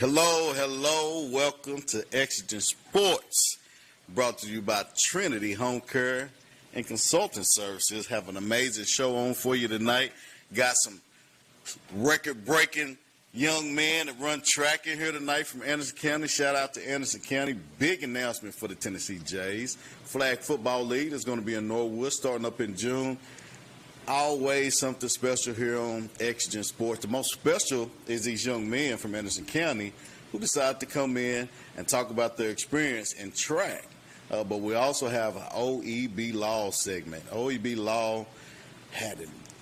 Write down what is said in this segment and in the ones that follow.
Hello, hello. Welcome to Exigent Sports, brought to you by Trinity Home Care and Consulting Services. Have an amazing show on for you tonight. Got some record-breaking young men that run track in here tonight from Anderson County. Shout out to Anderson County. Big announcement for the Tennessee Jays. Flag Football League is going to be in Norwood starting up in June. Always something special here on Exigent Sports. The most special is these young men from Anderson County who decided to come in and talk about their experience in track. But we also have an OEB Law segment. OEB Law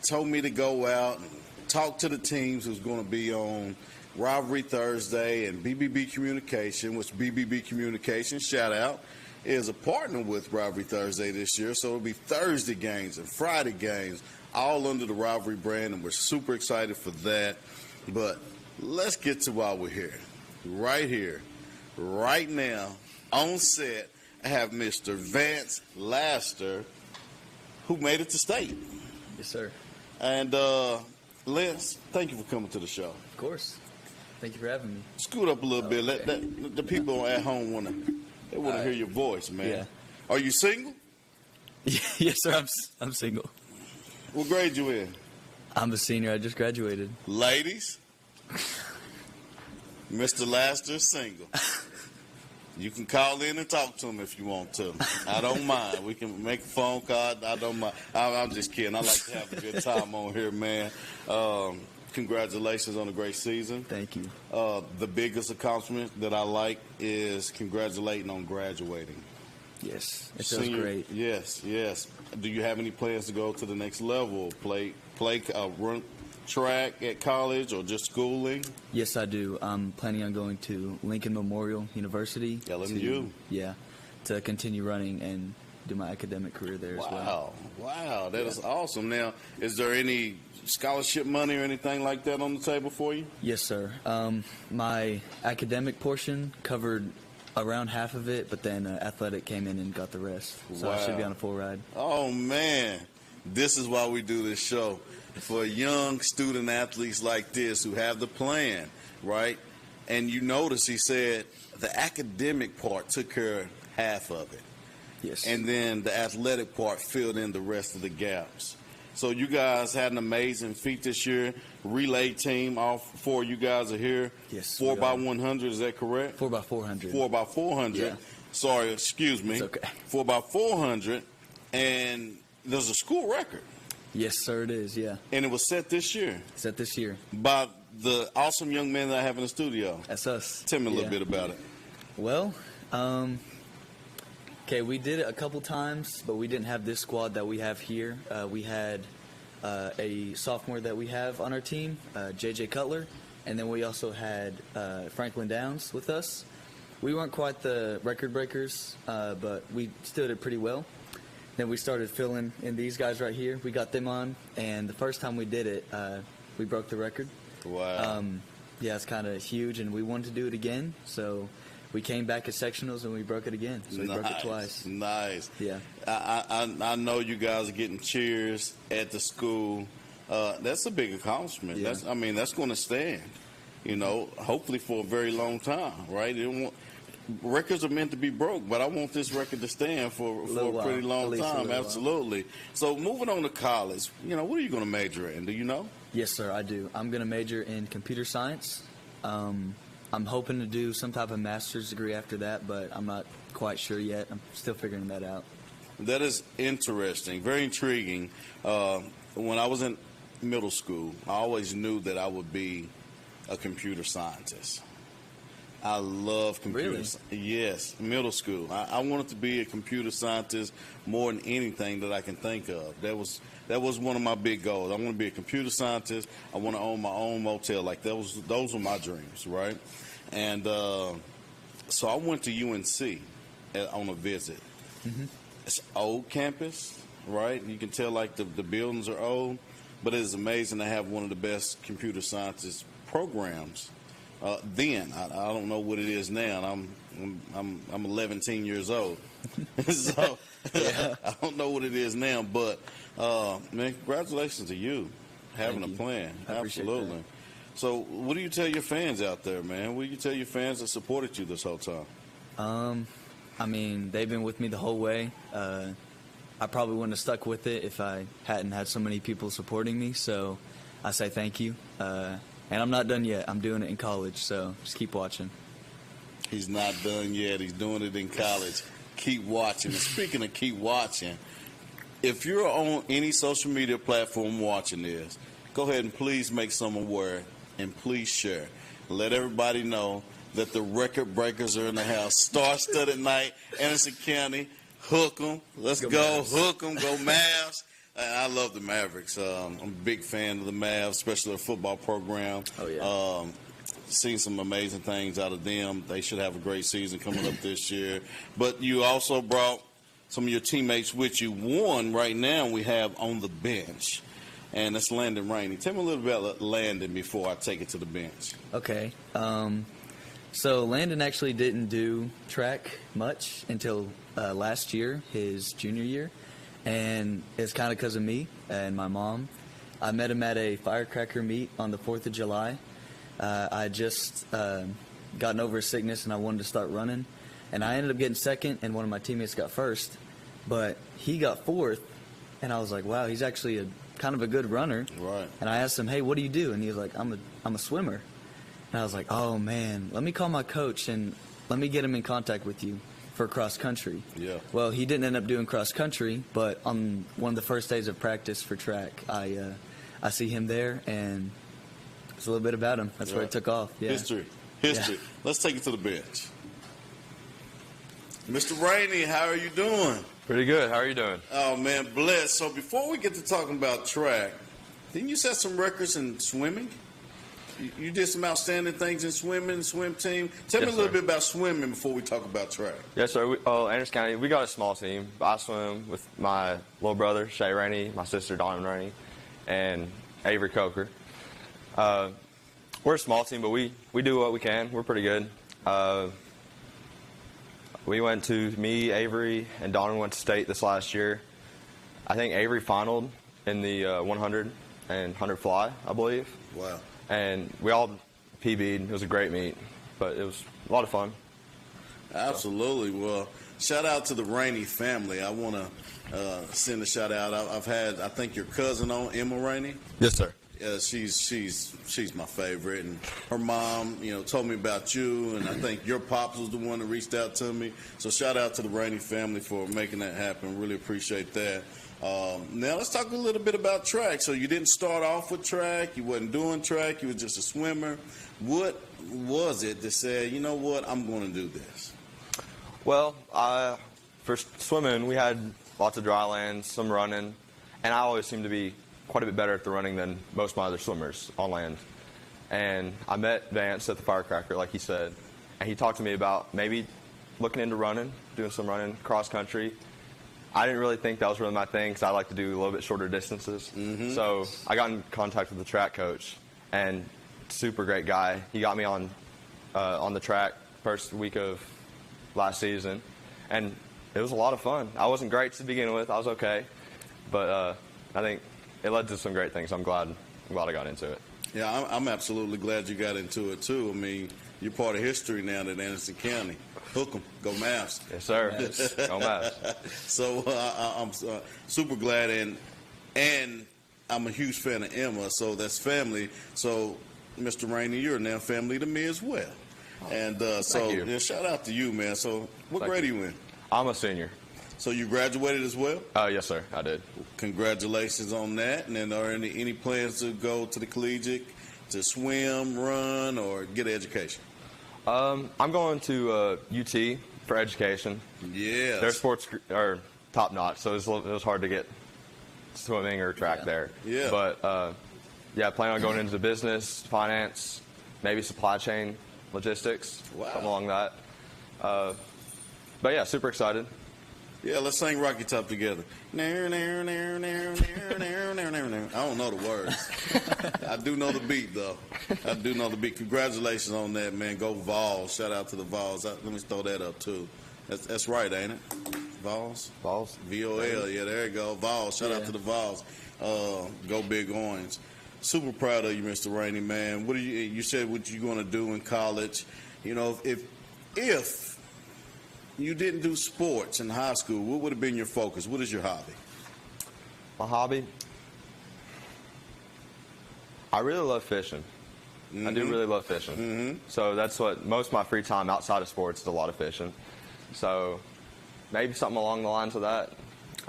told me to go out and talk to the teams who's going to be on Rivalry Thursday, and BBB Communication, which BBB Communication, shout out, is a partner with Rivalry Thursday this year. So it'll be Thursday games and Friday games, all under the Rivalry brand, and we're super excited for that. But let's get to why we're here. Right here, right now, on set, I have Mr. Vance Laster, who made it to state. Yes, sir. And Les, thank you for coming to the show. Of course. Thank you for having me. Scoot up a little bit. Let the people at home want to hear your voice, man. Yeah. Are you single? Yes, sir. I'm single. What grade you in? I'm a senior. I just graduated. Ladies, Mr. Laster's single. You can call in and talk to him if you want to. I don't mind. We can make a phone call. I don't mind. I'm just kidding. I like to have a good time on here, man. Congratulations on a great season. Thank you. The biggest accomplishment that I like is congratulating on graduating. Yes, it feels great. Yes, yes. Do you have any plans to go to the next level? Run track at college or just schooling? Yes, I do. I'm planning on going to Lincoln Memorial University. LMU. To continue running and do my academic career there as well. Wow, that is awesome. Now, is there any scholarship money or anything like that on the table for you? Yes, sir. My academic portion covered around half of it, but then athletic came in and got the rest. So I should be on a full ride. Oh, man. This is why we do this show. For young student athletes like this who have the plan, right? And you notice he said the academic part took care of half of it. Yes. And then the athletic part filled in the rest of the gaps. So you guys had an amazing feat this year. Relay team, all four of you guys are here. Yes. 4x100, is that correct? 4x400. 4x400. Yeah. Sorry, excuse me. It's okay. 4x400, and there's a school record. Yes, sir, it is, yeah. And it was set this year. Set this year. By the awesome young men that I have in the studio. That's us. Tell me a little bit about it. Well, okay, we did it a couple times, but we didn't have this squad that we have here. We had a sophomore that we have on our team, JJ Cutler, and then we also had Franklin Downs with us. We weren't quite the record breakers, but we still did pretty well. Then we started filling in these guys right here. We got them on, and the first time we did it, we broke the record. Wow. Yeah, it's kind of huge, and we wanted to do it again, so we came back at sectionals and we broke it again. So we broke it twice. Nice. Yeah. I know you guys are getting cheers at the school. That's a big accomplishment. Yeah. That's going to stand, hopefully for a very long time, right? Records are meant to be broke, but I want this record to stand for a pretty long time. Absolutely. So moving on to college, what are you going to major in? Do you know? Yes, sir, I do. I'm going to major in computer science. I'm hoping to do some type of master's degree after that, but I'm not quite sure yet. I'm still figuring that out. That is interesting, very intriguing. When I was in middle school, I always knew that I would be a computer scientist. I love computers. Really? Yes, middle school. I wanted to be a computer scientist more than anything that I can think of. That was one of my big goals. I want to be a computer scientist. I want to own my own motel. Those were my dreams, right? And so I went to UNC on a visit. Mm-hmm. It's an old campus, right? You can tell the buildings are old, but it is amazing to have one of the best computer scientist programs. Then I don't know what it is now. I'm 11 years old, so Yeah. I don't know what it is now. But man, congratulations to you having a plan. I appreciate Absolutely. So what do you tell your fans out there, man? What do you tell your fans that supported you this whole time? I mean, they've been with me the whole way. I probably wouldn't have stuck with it if I hadn't had so many people supporting me. So I say thank you. And I'm not done yet. I'm doing it in college, so just keep watching. He's not done yet. He's doing it in college. Keep watching. And speaking of keep watching, if you're on any social media platform watching this, go ahead and please make some aware and please share. Let everybody know that the record breakers are in the house. Star-studded night, Anderson County. Hook 'em. Let's go. Hook 'em. Go Mavs. I love the Mavericks. I'm a big fan of the Mavs, especially their football program. Oh, yeah. Seen some amazing things out of them. They should have a great season coming up this year. But you also brought some of your teammates with you. One right now we have on the bench, and that's Landon Rainey. Tell me a little bit about Landon before I take it to the bench. Okay. So Landon actually didn't do track much until last year, his junior year, and it's kind of because of me and my mom. I met him at a firecracker meet on the 4th of July. I had just gotten over a sickness and I wanted to start running, and I ended up getting second and one of my teammates got first, but he got fourth, and I was like, wow, he's actually kind of a good runner. Right. And I asked him, hey, what do you do? And he was like, I'm a swimmer. And I was like, oh man, let me call my coach and let me get him in contact with you for cross country. Yeah. Well, he didn't end up doing cross country, but on one of the first days of practice for track, I see him there, and it's a little bit about him. That's where it took off. Yeah. History. Yeah. Let's take it to the bench. Mr. Rainey, how are you doing? Pretty good. How are you doing? Oh, man, blessed. So before we get to talking about track, didn't you set some records in swimming? You did some outstanding things in swimming, swim team. Tell me a little bit about swimming before we talk about track. Yes, sir. Anderson County, we got a small team. I swim with my little brother, Shay Rainey, my sister, Donovan Rainey, and Avery Coker. We're a small team, but we do what we can. We're pretty good. Me, Avery, and Donovan went to state this last year. I think Avery finaled in the 100 and 100 fly, I believe. Wow. And we all PB'd. It was a great meet, but it was a lot of fun. Absolutely. Well, shout out to the Rainey family. I want to send a shout out. I've had, I think, your cousin on, Emma Rainey. Yes, sir. Yeah, she's my favorite, and her mom, told me about you, and I think your pops was the one that reached out to me. So shout out to the Rainey family for making that happen. Really appreciate that. Now let's talk a little bit about track. So you didn't start off with track. You wasn't doing track. You were just a swimmer. What was it that said, you know what, I'm going to do this? Well, for swimming, we had lots of dry lands, some running, and I always seemed to be quite a bit better at the running than most of my other swimmers on land. And I met Vance at the firecracker, like he said, and he talked to me about maybe looking into running, doing some running, cross country. I didn't really think that was really my thing because I like to do a little bit shorter distances. Mm-hmm. So I got in contact with the track coach, and super great guy. He got me on the track first week of last season, and it was a lot of fun. I wasn't great to begin with. I was okay, but I think it led to some great things. I'm glad I got into it. Yeah, I'm absolutely glad you got into it too. I mean, you're part of history now at Anderson County. Hook 'em, go Mavs. Yes, sir. Go Mavs. So I'm super glad, and I'm a huge fan of Emma, so that's family. So, Mr. Rainey, you're now family to me as well. And you. Shout out to you, man. So what grade are you in? I'm a senior. So you graduated as well? Yes, sir, I did. Congratulations on that. And then are any plans to go to the collegiate to swim, run, or get an education? I'm going to UT for education. Yeah. Their sports are top notch, so it was hard to get swimming or track there. Yeah. But I plan on going into business, finance, maybe supply chain, logistics, something along that. But yeah, super excited. Yeah, let's sing Rocky Top together. I don't know the words. I do know the beat, though. I do know the beat. Congratulations on that, man. Go Vols. Shout out to the Vols. Let me throw that up, too. That's right, ain't it? Vols? Vols. VOL. Yeah, there you go. Vols. Shout out to the Vols. Go Big Orange. Super proud of you, Mr. Rainey, man. What you said what you're going to do in college. You know, if you didn't do sports in high school, what would have been your focus? What is your hobby? My hobby? I really love fishing. Mm-hmm. I do really love fishing. Mm-hmm. So that's what most of my free time outside of sports is a lot of fishing. So maybe something along the lines of that.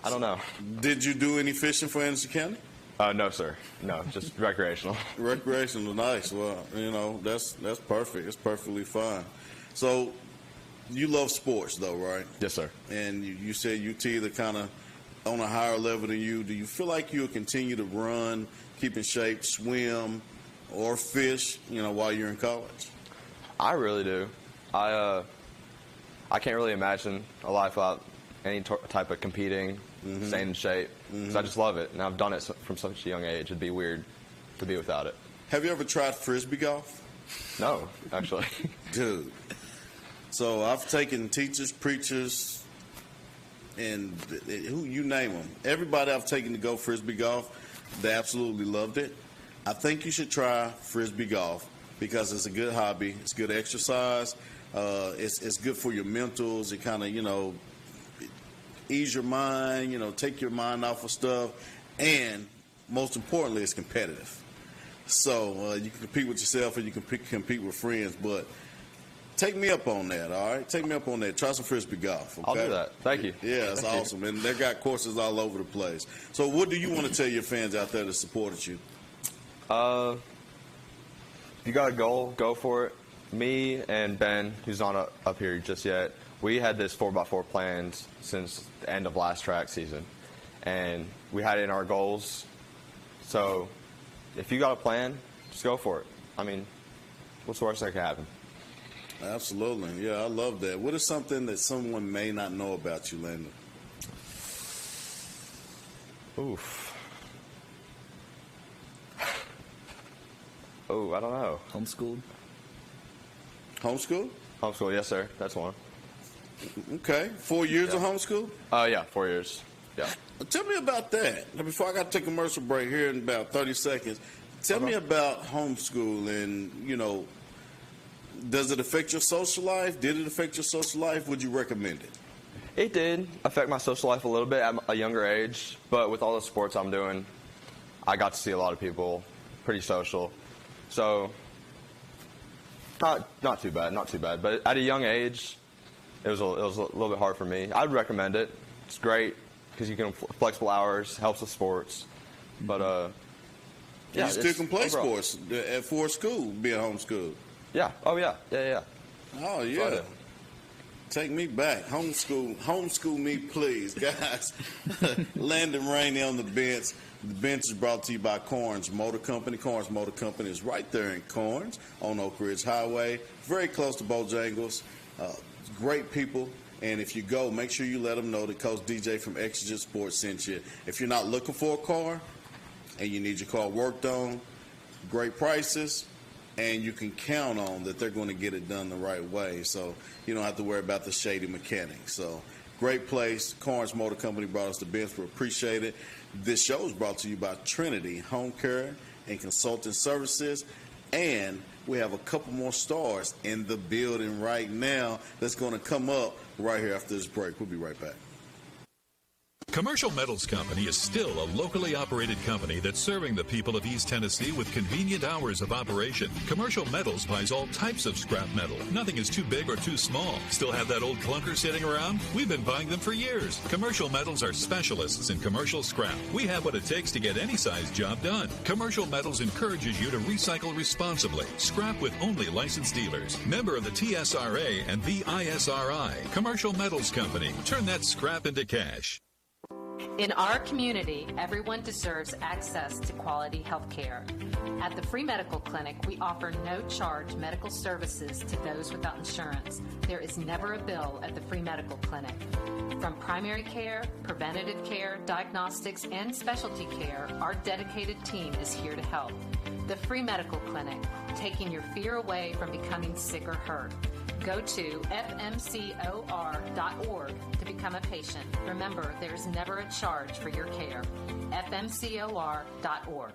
I don't know. Did you do any fishing for Anderson County? No, sir. No, just recreational. Recreational, nice. Well, you know, that's perfect. It's perfectly fine. So you love sports, though, right? Yes, sir. And you said UT, they're kind of on a higher level than you. Do you feel like you'll continue to run, keep in shape, swim, or fish, you know, while you're in college? I really do. I can't really imagine a life without any type of competing, staying in shape, because I just love it, and I've done it from such a young age. It'd be weird to be without it. Have you ever tried Frisbee golf? No, actually. Dude. So I've taken teachers, preachers, and who you name them. Everybody I've taken to go Frisbee golf, they absolutely loved it. I think you should try Frisbee golf because it's a good hobby. It's good exercise. It's good for your mentals. It kind of, you know, ease your mind, you know, take your mind off of stuff. And most importantly, it's competitive. So you can compete with yourself or you can compete with friends. But take me up on that, all right? Take me up on that. Try some Frisbee golf, okay? I'll do that. Thank you. Yeah, that's awesome. And they got courses all over the place. So what do you want to tell your fans out there that supported you? If you got a goal, go for it. Me and Ben, who's not up here just yet, we had this 4x4 planned since the end of last track season. And we had it in our goals. So if you got a plan, just go for it. I mean, what's the worst that can happen? Absolutely. Yeah, I love that. What is something that someone may not know about you, Landon? Oof. Oh, I don't know. Homeschooled? Homeschool? Homeschool, yes, sir. That's one. Okay. 4 years of homeschool? Yeah, 4 years. Yeah. Tell me about that. Now, before I got to take a commercial break here in about 30 seconds, tell me about homeschool and, you know, does it affect your social life? Did it affect your social life? Would you recommend it? It did affect my social life a little bit at a younger age, but with all the sports I'm doing, I got to see a lot of people, pretty social. So, not too bad, not too bad. But at a young age, it was a little bit hard for me. I'd recommend it. It's great because you can flexible hours, helps with sports. But yeah, you still can play sports for school, being homeschooled. Yeah. Oh yeah. Yeah. Oh yeah. Take me back. Homeschool me, please, guys. Landon Rainey on the bench. The bench is brought to you by Corns Motor Company. Corns Motor Company is right there in Corns on Oak Ridge Highway, very close to Bojangles. Great people. And if you go, make sure you let them know that Coach DJ from Exigent Sports sent you. If you're not looking for a car and you need your car worked on, great prices, and you can count on that they're going to get it done the right way. So you don't have to worry about the shady mechanics. So great place. Corns Motor Company brought us the bench. We appreciate it. This show is brought to you by Trinity Home Care and Consulting Services. And we have a couple more stars in the building right now that's going to come up right here after this break. We'll be right back. Commercial Metals Company is still a locally operated company that's serving the people of East Tennessee with convenient hours of operation. Commercial Metals buys all types of scrap metal. Nothing is too big or too small. Still have that old clunker sitting around? We've been buying them for years. Commercial Metals are specialists in commercial scrap. We have what it takes to get any size job done. Commercial Metals encourages you to recycle responsibly. Scrap with only licensed dealers. Member of the TSRA and VISRI. Commercial Metals Company. Turn that scrap into cash. In our community, everyone deserves access to quality health care. At the Free Medical Clinic, we offer no-charge medical services to those without insurance. There is never a bill at the Free Medical Clinic. From primary care, preventative care, diagnostics, and specialty care, our dedicated team is here to help. The Free Medical Clinic, taking your fear away from becoming sick or hurt. Go to fmcor.org to become a patient. Remember, there's never a charge for your care. fmcor.org.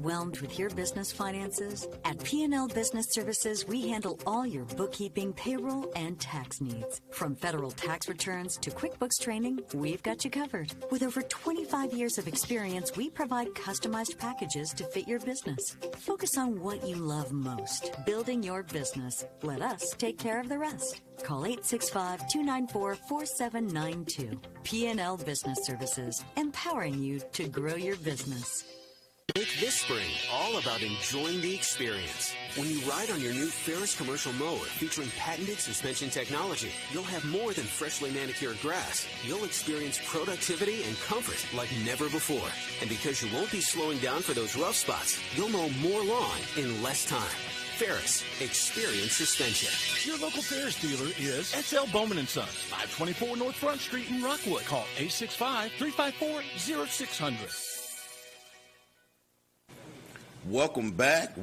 overwhelmed with your business finances? At P&L Business Services, we handle all your bookkeeping, payroll, and tax needs. From federal tax returns to QuickBooks training, we've got you covered. With over 25 years of experience, we provide customized packages to fit your business. Focus on what you love most, building your business. Let us take care of the rest. Call 865-294-4792. P&L Business Services, empowering you to grow your business. Make this spring all about enjoying the experience. When you ride on your new Ferris commercial mower featuring patented suspension technology, you'll have more than freshly manicured grass. You'll experience productivity and comfort like never before. And because you won't be slowing down for those rough spots, you'll mow more lawn in less time. Ferris, experience suspension. Your local Ferris dealer is S.L. Bowman & Sons, 524 North Front Street in Rockwood. Call 865-354-0600. Welcome back.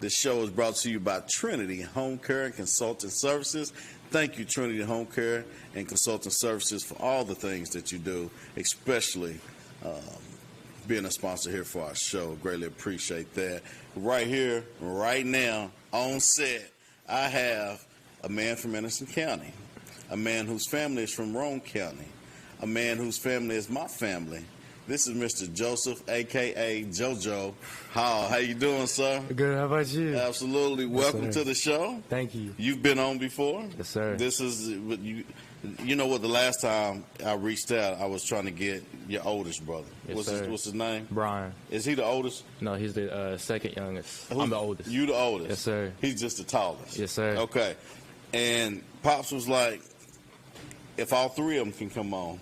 This show is brought to you by Trinity Home Care and Consulting Services. Thank you, Trinity Home Care and Consulting Services, for all the things that you do, especially being a sponsor here for our show. Greatly appreciate that. Right here, right now, on set, I have a man from Anderson County, a man whose family is from Roane County, a man whose family is my family. This is Mr. Joseph, a.k.a. JoJo Hall. How you doing, sir? Good. How about you? Absolutely. Yes, welcome sir. to the show. Thank you. You've been on before? Yes, sir. This is, you know what, the last time I reached out, I was trying to get your oldest brother. Yes, sir. What's his name? Brian. Is he the oldest? No, he's the second youngest. I'm the oldest. You the oldest? Yes, sir. He's just the tallest? Yes, sir. Okay. And Pops was like, if all three of them can come on,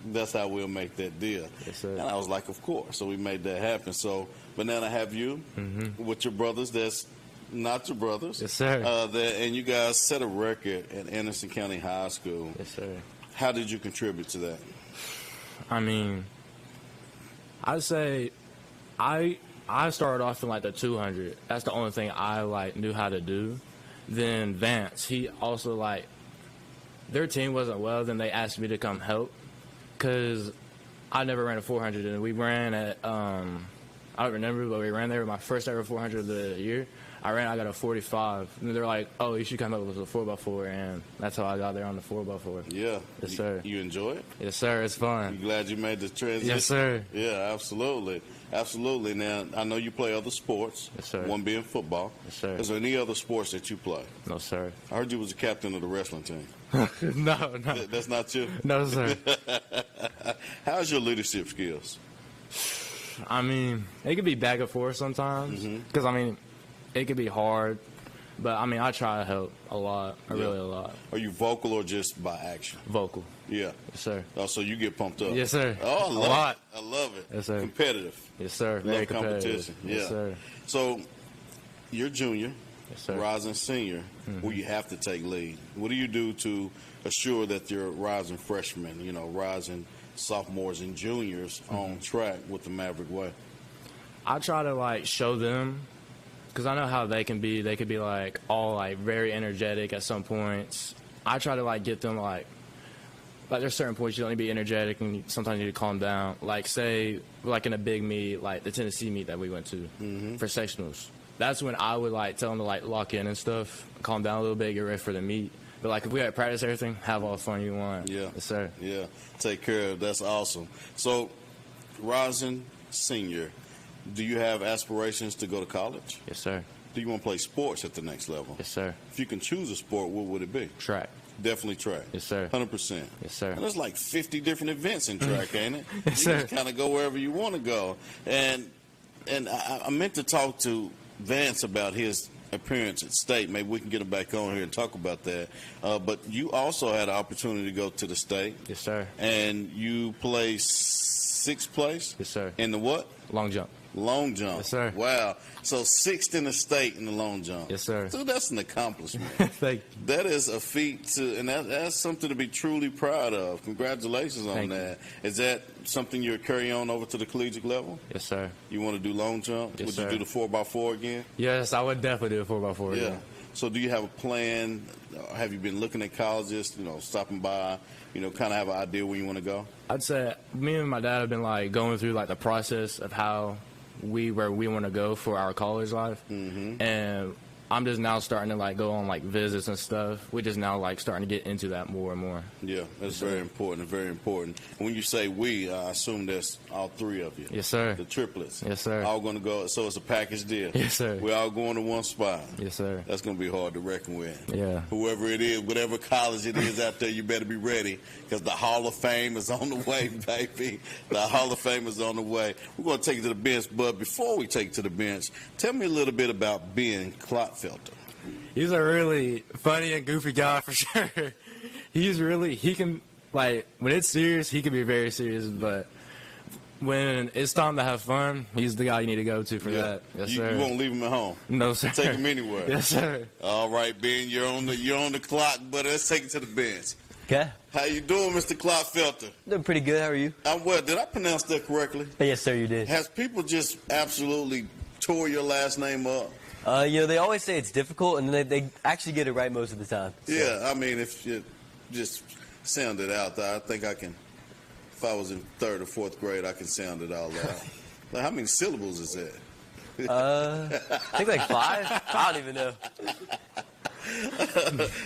that's how we'll make that deal. Yes, sir. And I was like, of course. So we made that happen. So, but now I have you with your brothers that's not your brothers. Yes, sir. And you guys set a record at Anderson County High School. Yes, sir. How did you contribute to that? I mean, I'd say I started off in like the 200. That's the only thing I like knew how to do. Then Vance, he also like, their team wasn't well, then they asked me to come help because I never ran a 400, and we ran at, I don't remember, but we ran there my first ever 400 of the year. I got a 45, and they're like, oh, you should come up with a 4x4, and that's how I got there on the 4x4. Yeah. Yes, sir. You enjoy it? Yes, sir. It's fun. You glad you made the transition? Yes, sir. Yeah, absolutely. Absolutely. Now, I know you play other sports. Yes, sir. One being football. Yes, sir. Is there any other sports that you play? No, sir. I heard you was the captain of the wrestling team. No. That's not you? No, sir. How's your leadership skills? I mean, it could be back and forth sometimes because, I mean, it could be hard. But, I mean, I try to help a lot, really a lot. Are you vocal or just by action? Vocal. Yeah. Yes, sir. Oh, so you get pumped up? Yes, sir. Oh, I love a lot. it. I love it. Yes, sir. Competitive. Yes, sir. Love Very competition. competitive. Yeah. Yes, sir. So, you're junior, Yes, sir. rising senior, where you have to take lead. What do you do to assure that your rising freshmen, rising sophomores and juniors on track with the Maverick way? I try to, like, show them, because I know how they can be. They could be, like, all, like, very energetic at some points. I try to, like, get them, like there's certain points you don't need to be energetic, and sometimes you need to calm down. Like, say, like in a big meet, like the Tennessee meet that we went to for sectionals. That's when I would, like, tell them to, like, lock in and stuff, calm down a little bit, get ready for the meet. But, like, if we had practice everything, have all the fun you want. Yeah. Yes, sir. Yeah. Take care of. That's awesome. So, rising senior, do you have aspirations to go to college? Yes, sir. Do you want to play sports at the next level? Yes, sir. If you can choose a sport, what would it be? Track. Definitely track. Yes, sir. 100%. Yes, sir. And there's like 50 different events in track, ain't it? Yes, you sir. just kind of go wherever you want to go. And I meant to talk to Vance about his appearance at state. Maybe we can get him back on here and talk about that. But you also had an opportunity to go to the state. Yes, sir. And you placed sixth place? Yes, sir. In the what? Long jump. Long jump. Yes, sir. Wow. So sixth in the state in the long jump. Yes, sir. So that's an accomplishment. Thank you. That is a feat, and that's something to be truly proud of. Congratulations on Thank that. Is that something you'll carry on over to the collegiate level? Yes, sir. You want to do long jump? Yes, Would sir. you do the 4x4 again? Yes, I would definitely do a 4x4 Yeah. again. So do you have a plan? Have you been looking at colleges, stopping by, kind of have an idea where you want to go? I'd say me and my dad have been like going through like the process of where we want to go for our college life, and I'm just now starting to like go on like visits and stuff. We're just now like starting to get into that more and more. Yeah, that's very important. Very important. And when you say we, I assume that's all three of you. Yes, sir. The triplets. Yes, sir. All going to go. So it's a package deal. Yes, sir. We're all going to one spot. Yes, sir. That's going to be hard to reckon with. Yeah. Whoever it is, whatever college it is out there, you better be ready because the Hall of Fame is on the way, baby. The Hall of Fame is on the way. We're going to take it to the bench, but before we take it to the bench, tell me a little bit about Ben Clotfelter. He's a really funny and goofy guy for sure. He can, like, when it's serious, he can be very serious, but when it's time to have fun, he's the guy you need to go to for that. Yes, sir. You won't leave him at home? No, sir. Take him anywhere? Yes, sir. All right, Ben, you're on the clock, but let's take it to the bench. Okay. How you doing, Mr. Clotfelter? Doing pretty good. How are you? I'm well. Did I pronounce that correctly? Yes, sir, you did. Has people just absolutely tore your last name up? They always say it's difficult, and they actually get it right most of the time. So. Yeah, I mean, if you just sound it out, I think I can. If I was in 3rd or 4th grade, I can sound it all out. Like, how many syllables is that? I think like 5. I don't even know.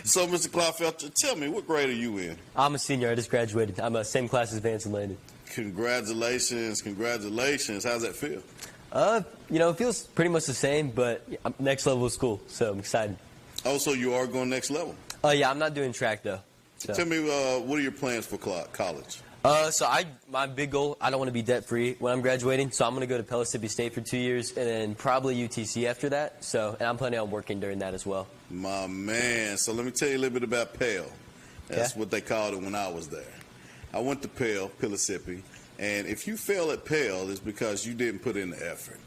So, Mr. Clotfelter, tell me, what grade are you in? I'm a senior. I just graduated. I'm same class as Vance and Landon. Congratulations. How's that feel? It feels pretty much the same, but next level of school, so I'm excited. Oh, so you are going next level? Yeah, I'm not doing track, though. So. Tell me, what are your plans for college? My big goal, I don't want to be debt-free when I'm graduating, so I'm going to go to Pellissippi State for 2 years, and then probably UTC after that, and I'm planning on working during that as well. My man. So let me tell you a little bit about Pell. That's what they called it when I was there. I went to Pellissippi. And if you fail at Pell, it's because you didn't put in the effort.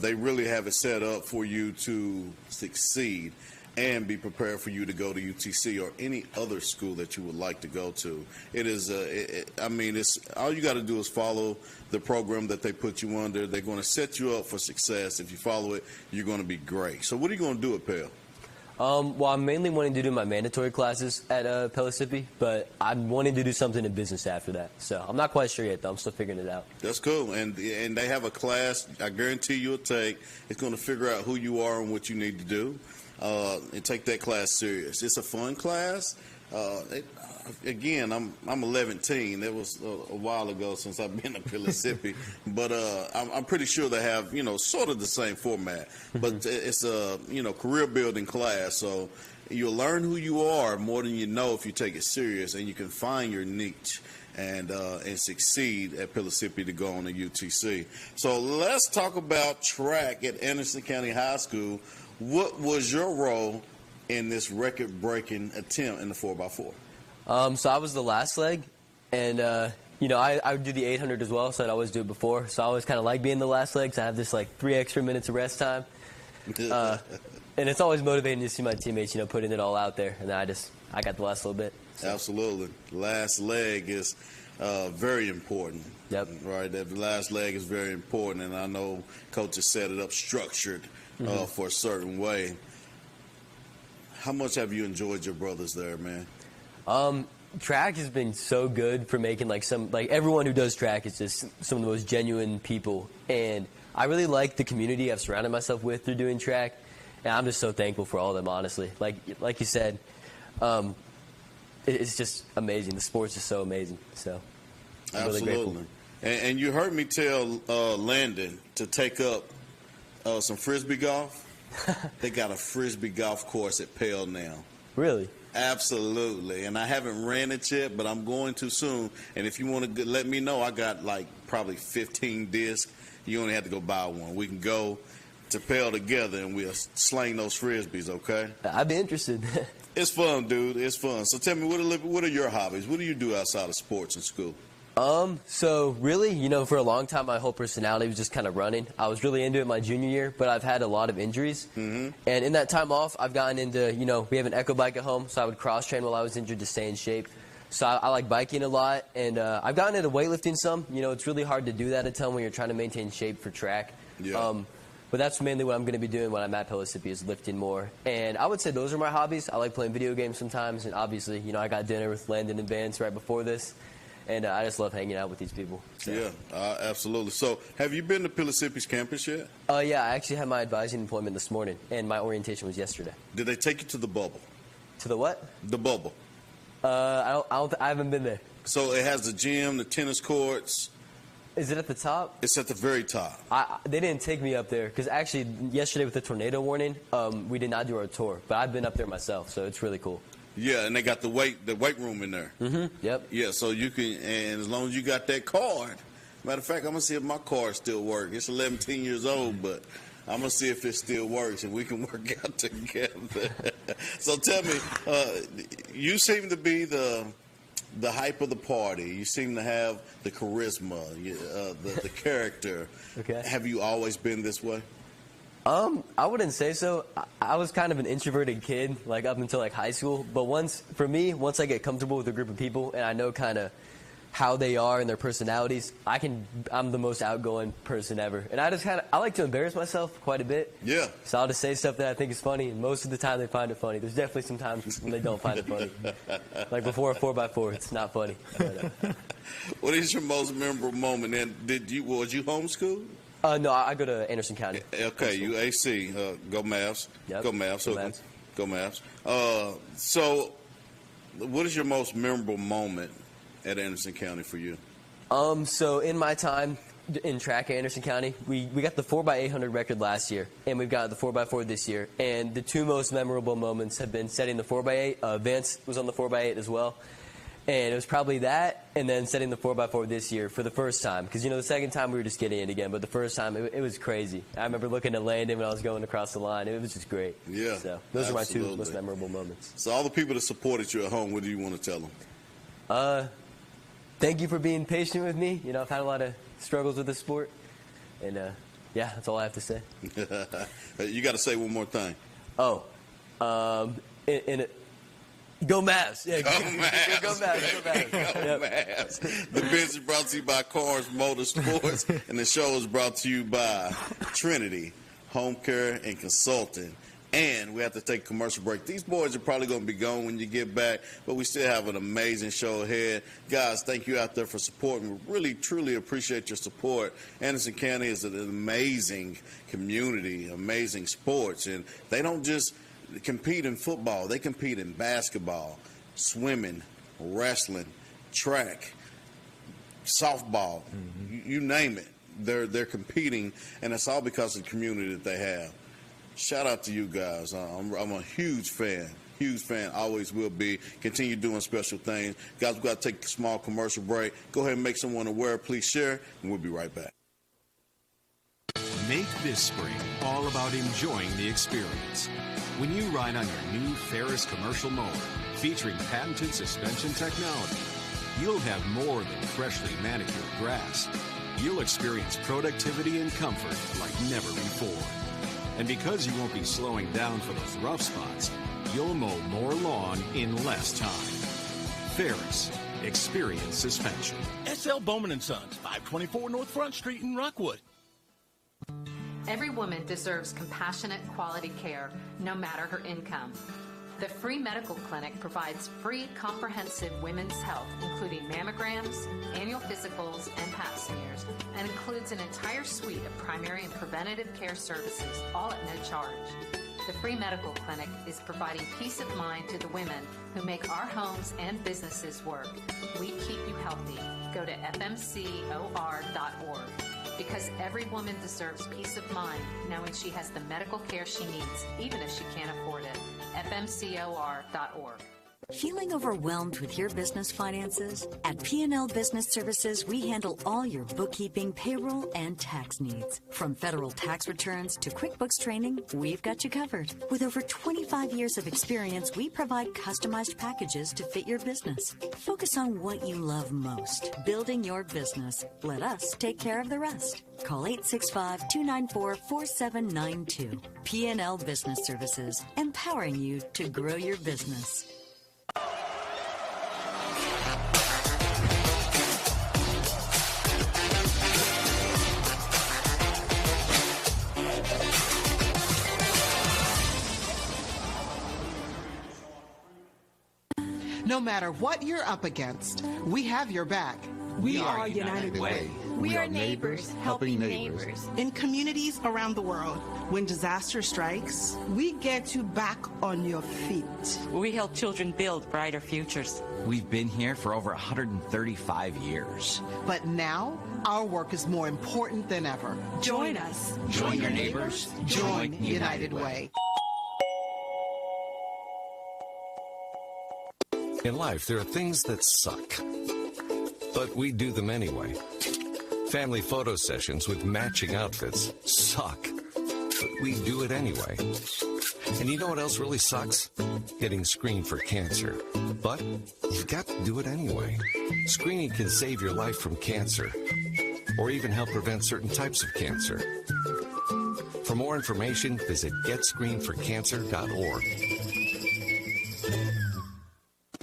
They really have it set up for you to succeed and be prepared for you to go to UTC or any other school that you would like to go to. It is, it's all you got to do is follow the program that they put you under. They're going to set you up for success. If you follow it, you're going to be great. So what are you going to do at Pell? I'm mainly wanting to do my mandatory classes at Pellissippi, but I'm wanting to do something in business after that. So I'm not quite sure yet, though. I'm still figuring it out. That's cool. And they have a class I guarantee you'll take. It's going to figure out who you are and what you need to do, and take that class serious. It's a fun class. Again, I'm 11. It was a while ago since I've been to Pellissippi, but I'm pretty sure they have sort of the same format. But it's a career building class, so you'll learn who you are more than you know if you take it serious, and you can find your niche and succeed at Pellissippi to go on to UTC. So let's talk about track at Anderson County High School. What was your role in this record-breaking attempt in the 4x4? So I was the last leg, and, I would do the 800 as well, so I'd always do it before. So I always kind of like being the last leg, so I have this, 3 extra minutes of rest time. And it's always motivating to see my teammates, putting it all out there, and then I got the last little bit. So. Absolutely. Last leg is very important. Yep. Right, that last leg is very important, and I know coaches set it up structured for a certain way. How much have you enjoyed your brothers there, man? Track has been so good for making everyone who does track is just some of the most genuine people, and I really like the community I've surrounded myself with through doing track, and I'm just so thankful for all of them, honestly. Like you said, it's just amazing. The sport's just so amazing. So I'm absolutely. Really grateful. And you heard me tell Landon to take up some frisbee golf. They got a frisbee golf course at Pell now. Really? Absolutely, and I haven't ran it yet, but I'm going to soon. And if you want to let me know, I got probably 15 discs. You only have to go buy one. We can go to Pell together, and we'll sling those frisbees, okay? I'd be interested. It's fun, dude. It's fun. So tell me, what are your hobbies? What do you do outside of sports and school? So really, for a long time, my whole personality was just kind of running. I was really into it my junior year, but I've had a lot of injuries. And in that time off, I've gotten into, we have an echo bike at home, so I would cross-train while I was injured to stay in shape. So I like biking a lot, and I've gotten into weightlifting some. It's really hard to do that a ton when you're trying to maintain shape for track. Yeah. But that's mainly what I'm going to be doing when I'm at Pellissippi, is lifting more. And I would say those are my hobbies. I like playing video games sometimes, and obviously, you know, I got dinner with Landon and Vance right before this, and I just love hanging out with these people. So. Yeah, absolutely. So have you been to Pellissippi's campus yet? Yeah, I actually had my advising appointment this morning, and my orientation was yesterday. Did they take you to the bubble? To the what? The bubble. I haven't been there. So it has the gym, the tennis courts. Is it at the top? It's at the very top. They didn't take me up there because actually yesterday with the tornado warning, we did not do our tour. But I've been up there myself, so it's really cool. Yeah, and they got the weight room in there. Mm-hmm. Yep. Yeah, so you can, and as long as you got that card. Matter of fact, I'm gonna see if my card still works. It's 11 years old, but I'm gonna see if it still works, and we can work out together. So tell me, you seem to be the hype of the party. You seem to have the charisma, the character. Okay. Have you always been this way? I wouldn't say so. I was kind of an introverted kid, like up until like high school. But once I get comfortable with a group of people and I know kind of how they are and their personalities, I'm the most outgoing person ever. And I like to embarrass myself quite a bit. Yeah. So I'll just say stuff that I think is funny, and most of the time they find it funny. There's definitely some times when they don't find it funny. Like before a 4x4, it's not funny. But, what is your most memorable moment? And was you homeschooled? No, I go to Anderson County. Okay, UAC. Go Mavs. Yep. Go Mavs. Go Mavs. Go Mavs. So, what is your most memorable moment at Anderson County for you? So in my time in track at Anderson County, we got the 4x800 record last year, and we've got the 4x4 this year. And the two most memorable moments have been setting the 4x8. Vance was on the 4x8 as well. And it was probably that, and then setting the 4x4 this year for the first time. Because, you know, the second time we were just getting it again, but the first time, it was crazy. I remember looking at Landon when I was going across the line. It was just great. Yeah, so those are my two most memorable moments. So all the people that supported you at home, what do you want to tell them? Thank you for being patient with me. You know, I've had a lot of struggles with this sport. And, yeah, that's all I have to say. You got to say one more thing. Oh, Go Mavs! Yeah, go Mavs! Go Mavs! Go Mavs! Go Mavs! The biz is brought to you by Cars Motorsports, and the show is brought to you by Trinity Home Care and Consulting. And we have to take a commercial break. These boys are probably going to be gone when you get back, but we still have an amazing show ahead. Guys, thank you out there for supporting. We really, truly appreciate your support. Anderson County is an amazing community, amazing sports, and they don't just compete in football. They compete in basketball, swimming, wrestling, track, softball, you name it. They're competing, and it's all because of the community that they have. Shout out to you guys. I'm a huge fan. Huge fan, always will be. Continue doing special things. Guys, we've got to take a small commercial break. Go ahead and make someone aware. Please share, and we'll be right back. Make this spring all about enjoying the experience. When you ride on your new Ferris commercial mower featuring patented suspension technology, you'll have more than freshly manicured grass. You'll experience productivity and comfort like never before. And because you won't be slowing down for those rough spots, you'll mow more lawn in less time. Ferris, experience suspension. SL Bowman & Sons, 524 North Front Street in Rockwood. Every woman deserves compassionate, quality care, no matter her income. The Free Medical Clinic provides free, comprehensive women's health, including mammograms, annual physicals, and pap smears, and includes an entire suite of primary and preventative care services, all at no charge. The Free Medical Clinic is providing peace of mind to the women who make our homes and businesses work. We keep you healthy. Go to fmcor.org. Because every woman deserves peace of mind knowing she has the medical care she needs, even if she can't afford it. fmcor.org. Feeling overwhelmed with your business finances? At P&L Business Services, we handle all your bookkeeping, payroll, and tax needs. From federal tax returns to QuickBooks training, we've got you covered. With over 25 years of experience, we provide customized packages to fit your business. Focus on what you love most, building your business. Let us take care of the rest. Call 865-294-4792. P&L Business Services, empowering you to grow your business. No matter what you're up against, we have your back. We are United Way. We are neighbors helping neighbors. In communities around the world, when disaster strikes, we get you back on your feet. We help children build brighter futures. We've been here for over 135 years. But now, our work is more important than ever. Join us. Join your neighbors. Join United Way. In life, there are things that suck, but we do them anyway. Family photo sessions with matching outfits suck, but we do it anyway. And you know what else really sucks? Getting screened for cancer. But you've got to do it anyway. Screening can save your life from cancer, or even help prevent certain types of cancer. For more information, visit getscreenedforcancer.org.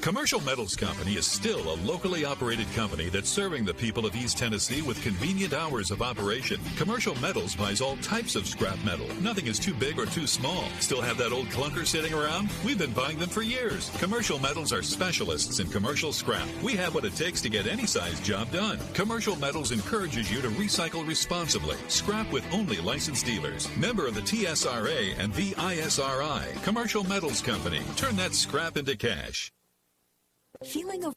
Commercial Metals Company is still a locally operated company that's serving the people of East Tennessee with convenient hours of operation. Commercial Metals buys all types of scrap metal. Nothing is too big or too small. Still have that old clunker sitting around? We've been buying them for years. Commercial Metals are specialists in commercial scrap. We have what it takes to get any size job done. Commercial Metals encourages you to recycle responsibly. Scrap with only licensed dealers. Member of the TSRA and VISRI. Commercial Metals Company. Turn that scrap into cash. Feeling of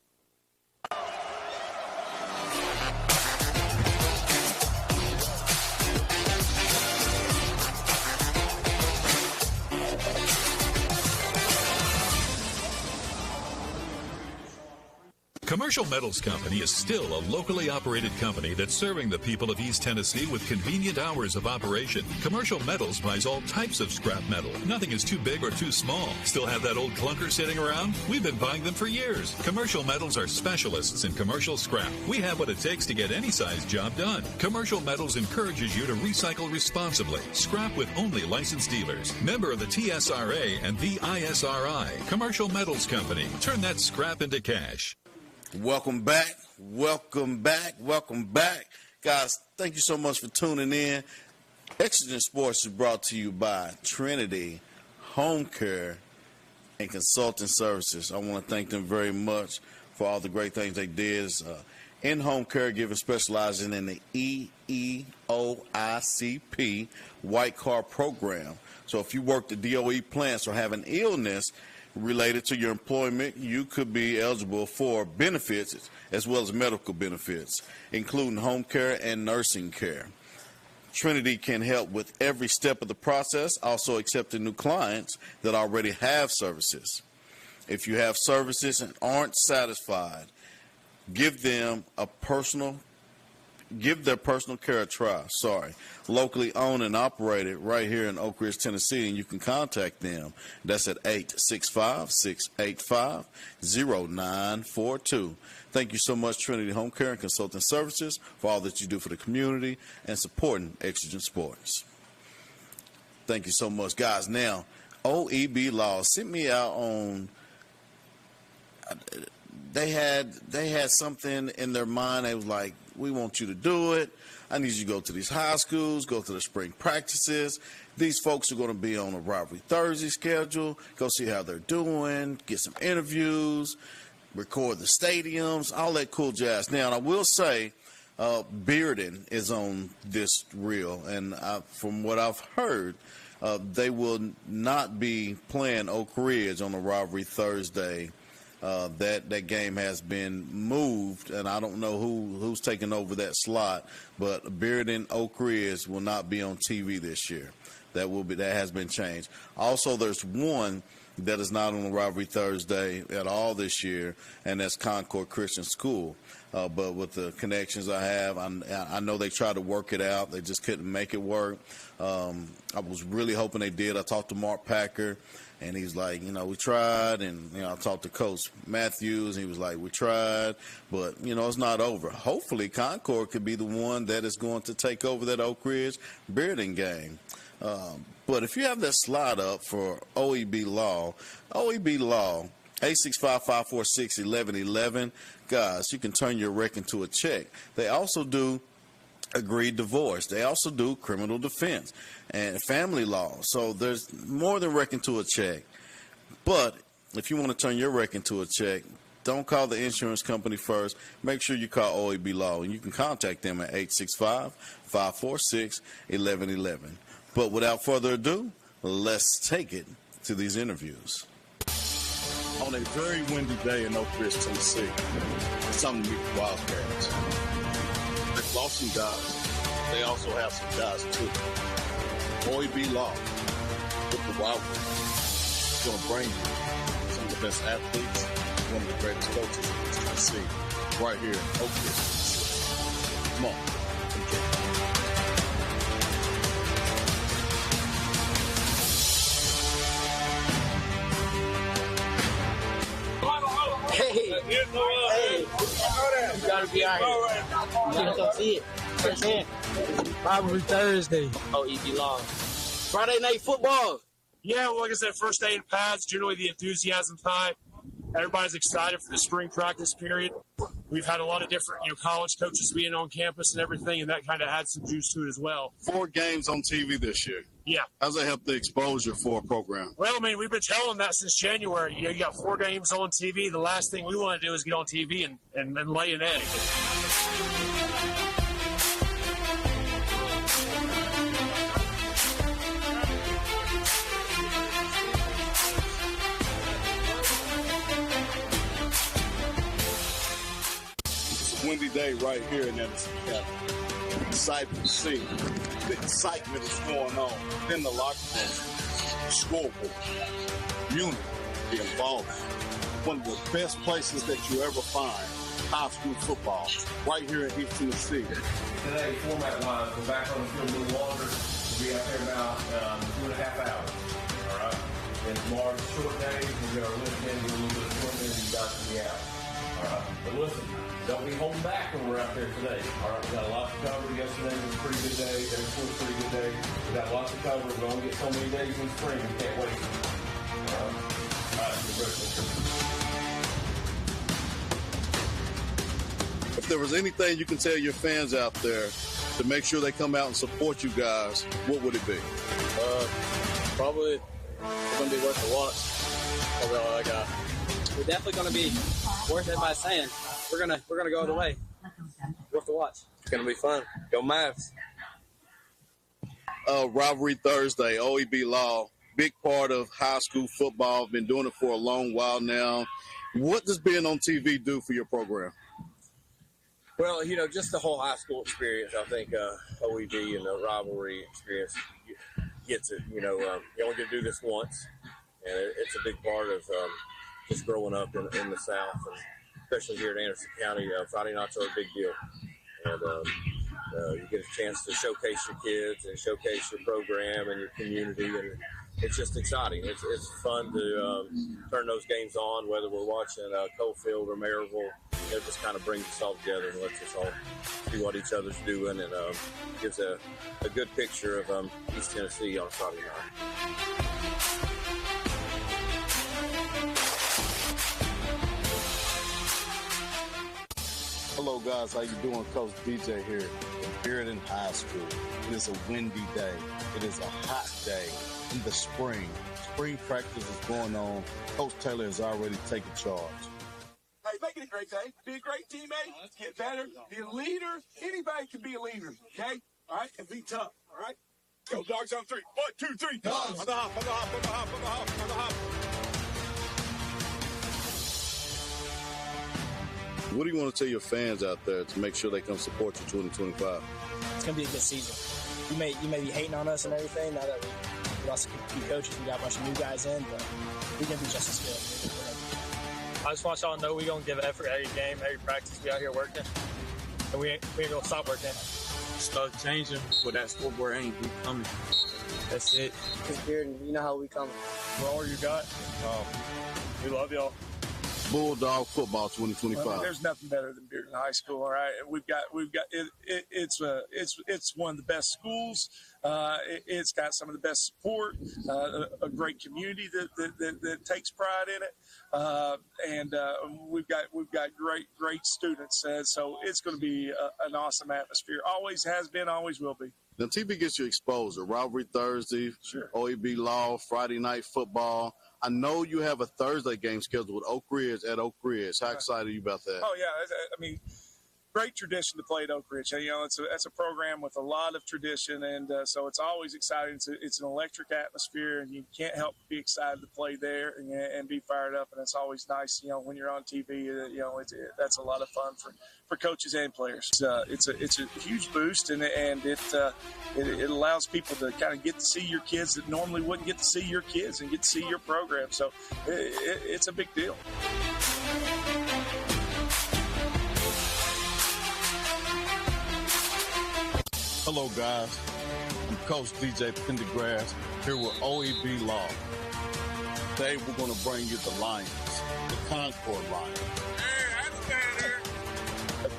Commercial Metals Company is still a locally operated company that's serving the people of East Tennessee with convenient hours of operation. Commercial Metals buys all types of scrap metal. Nothing is too big or too small. Still have that old clunker sitting around? We've been buying them for years. Commercial Metals are specialists in commercial scrap. We have what it takes to get any size job done. Commercial Metals encourages you to recycle responsibly. Scrap with only licensed dealers. Member of the TSRA and VISRI. Commercial Metals Company. Turn that scrap into cash. Welcome back. Welcome back. Welcome back. Guys, thank you so much for tuning in. Exigent Sports is brought to you by Trinity Home Care and Consulting Services. I want to thank them very much for all the great things they did. In-home caregiving specializing in the EEOICP White Card program. So if you work the DOE plants or have an illness related to your employment, you could be eligible for benefits as well as medical benefits, including home care and nursing care. Trinity can help with every step of the process, also accepting new clients that already have services. If you have services and aren't satisfied, give their personal care a try. Locally owned and operated right here in Oak Ridge, Tennessee, and you can contact them. That's at 865-685-0942. Thank you so much, Trinity Home Care and Consulting Services, for all that you do for the community and supporting Exigent Sports. Thank you so much, guys. Now, OEB Law sent me out on. They had something in their mind. They was like, we want you to do it. I need you to go to these high schools, go to the spring practices. These folks are going to be on a Rivalry Thursday schedule. Go see how they're doing, get some interviews, record the stadiums, all that cool jazz. Now, I will say, Bearden is on this reel, and from what I've heard, they will not be playing Oak Ridge on a Rivalry Thursday. That game has been moved, and I don't know who's taking over that slot, but Bearden Oak Ridge will not be on TV this year. That has been changed. Also, there's one that is not on the Rivalry Thursday at all this year, and that's Concord Christian School. But with the connections I have, I know they tried to work it out. They just couldn't make it work. I was really hoping they did. I talked to Mark Packer, and he's like, we tried. And, I talked to Coach Matthews, and he was like, we tried. But, it's not over. Hopefully, Concord could be the one that is going to take over that Oak Ridge Bearden game. But if you have that slot up for OEB Law, 865-546-1111, guys, you can turn your wreck into a check. They also do agreed divorce. They also do criminal defense. and family law. So there's more than wrecking to a check. But if you want to turn your wreck into a check, don't call the insurance company first. Make sure you call OEB Law, and you can contact them at 865-546-1111. But without further ado, let's take it to these interviews. On a very windy day in Oak Ridge, Tennessee, it's time to meet the Wildcats. They've lost some guys. They also have some guys, too. OEB Law with the Wildcats is going to bring you some of the best athletes, one of the greatest coaches in Tennessee, right here in Oak Ridge, Tennessee. Come on. Hey, you gotta be out here. You gotta come see it. Firsthand. Probably Thursday. OEB Law. Friday night football. Yeah, well, like I said, first day in pads, generally the enthusiasm's high. Everybody's excited for the spring practice period. We've had a lot of different, college coaches being on campus and everything, and that kind of adds some juice to it as well. 4 games on TV this year. Yeah. How's that help the exposure for a program? Well, I mean, we've been telling that since January. You got 4 games on TV. The last thing we want to do is get on TV and lay an egg. Windy day right here in Edison County. Excitement to see. The excitement is going on in the locker room, scoreboard, unity, the involvement. One of the best places that you ever find high school football, right here in East Tennessee. Today, format-wise, we're back on the field a little longer. We'll be out there about 2.5 hours. All right? And tomorrow's a short day. We're going to lift in, do a little bit of swimming, and you guys can be out. All right? But listen, don't be holding back when we're out there today. All right, we got a lot to cover. Yesterday was a pretty good day. Day before was a pretty good day. We got lots to cover. We're going to get so many days in spring. We can't wait. All right, good rest. If there was anything you can tell your fans out there to make sure they come out and support you guys, what would it be? Probably it's going to be worth the watch. Probably all I got. We're definitely going to be worth it by saying we're gonna go the way. Worth the watch. It's going to be fun. Go Mavs. Rivalry Thursday, OEB Law, big part of high school football. Been doing it for a long while now. What does being on TV do for your program? Well, just the whole high school experience. I think OEB and the rivalry experience gets it. You only get to do this once, and it's a big part of just growing up in the South, and especially here in Anderson County. Friday nights are a big deal, and you get a chance to showcase your kids and showcase your program and your community, and it's just exciting. It's fun to turn those games on, whether we're watching Coalfield or Maryville. It just kind of brings us all together and lets us all see what each other's doing, and gives a good picture of East Tennessee on a Friday night. Hello, guys. How you doing? Coach DJ here in Bearden High School. It is a windy day. It is a hot day in the spring. Spring practice is going on. Coach Taylor has already taken charge. Hey, make it a great day. Be a great teammate. Get better. Be a leader. Anybody can be a leader, okay? All right? And be tough, all right? Go, dogs on 3. 1, 2, 3. Dogs. On the hop, on the hop, on the hop, on the hop, on the hop. What do you want to tell your fans out there to make sure they come support you 2025? It's going to be a good season. You may be hating on us and everything. Now that we lost a few coaches, we got a bunch of new guys in, but we're going to be just as good. I just want y'all to know we're going to give effort every game, every practice. We out here working, and we ain't going to stop working. Start changing, but that scoreboard ain't be coming. That's it. Because Bearden, you know how we come. We're all you got. We love y'all. Bulldog football 2025. Well, there's nothing better than Bearden High School. All right, we've got it's one of the best schools. It's got some of the best support, a great community that takes pride in it, and we've got great students. So it's going to be an awesome atmosphere. Always has been, always will be. Now, TV gets you exposure. Rivalry Thursday, sure. OEB Law, Friday night football. I know you have a Thursday game scheduled with Oak Ridge at Oak Ridge. How excited are you about that? Oh, yeah. I mean, great tradition to play at Oak Ridge. You know, that's a program with a lot of tradition, and so it's always exciting. It's an electric atmosphere, and you can't help but be excited to play there and be fired up. And it's always nice, you know, when you're on TV. You know, that's a lot of fun for coaches and players. It's a huge boost, and it allows people to kind of get to see your kids that normally wouldn't get to see your kids and get to see your program. So it's a big deal. Hello, guys. I'm Coach DJ Pendergrass here with OEB Law. Today, we're going to bring you the Lions, the Concord Lions. Hey, that's better.